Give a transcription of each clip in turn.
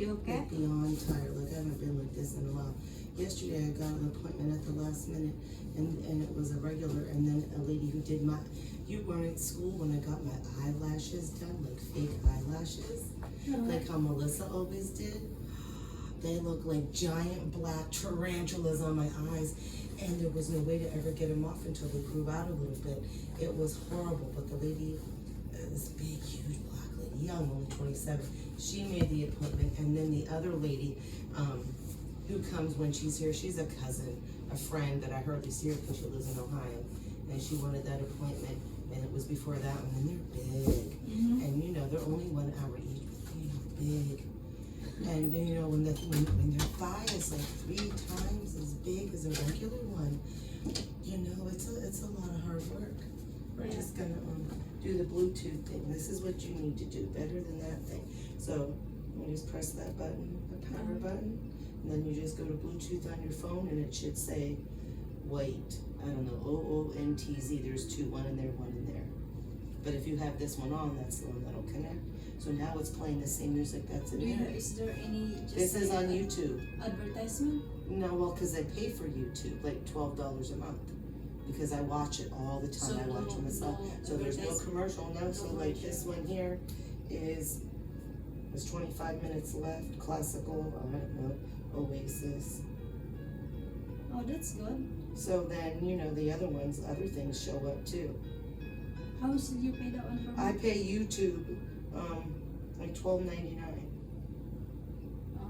you okay? like beyond tired. Like I haven't been like this in a while. Yesterday I got an appointment at the last minute, and it was a regular, and then a lady who did my. You weren't at school when I got my eyelashes done, like fake eyelashes, like how Melissa always did. They look like giant black tarantulas on my eyes, and there was no way to ever get them off until they grew out a little bit. It was horrible, but the lady, this big, huge black lady, young, only 27, she made the appointment, and then the other lady, who comes when she's here, she's a cousin, a friend that I heard is here because she lives in Ohio, and she wanted that appointment, and it was before that one, and they're big, and you know, they're only 1 hour each, but you know, big. And you know, when their thigh is like 3 times as big as a regular one, you know, it's a lot of hard work. We're just gonna do the Bluetooth thing. This is what you need to do, better than that thing. So you just press that button, the power button, and then you just go to Bluetooth on your phone, and it should say, wait, I don't know, OONTZ. There's 2, one in there, one in there. But if you have this one on, that's the one that'll connect. So now it's playing the same music that's in there. Is there any? This is on YouTube. Advertisement? No, well, because I pay for YouTube, like $12 a month, because I watch it all the time. So I watch it myself. So there's no commercial, no. So like this one here is, there's 25 minutes left. Classical, I don't know, Oasis. Oh, that's good. So then, you know, the other ones, other things show up too. How much did you pay that one for? I pay YouTube, like $12.99. Oh.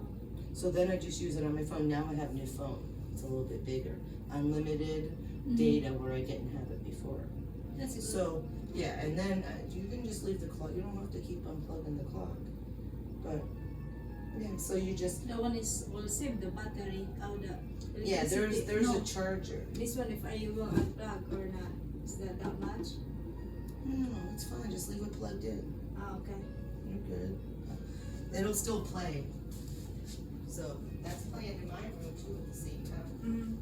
So then I just use it on my phone. Now I have a new phone. It's a little bit bigger. Unlimited data where I didn't have it before. That's good. So, yeah, and then you can just leave the clock. You don't have to keep unplugging the clock. But, yeah, so you just... The one will save the battery. Yeah, there's a charger. This one, if I will unplug or not, is that much? No, it's fine. Just leave it plugged in. Ah, okay. You're good. It'll still play. So, that's playing in my room, too, at the same time.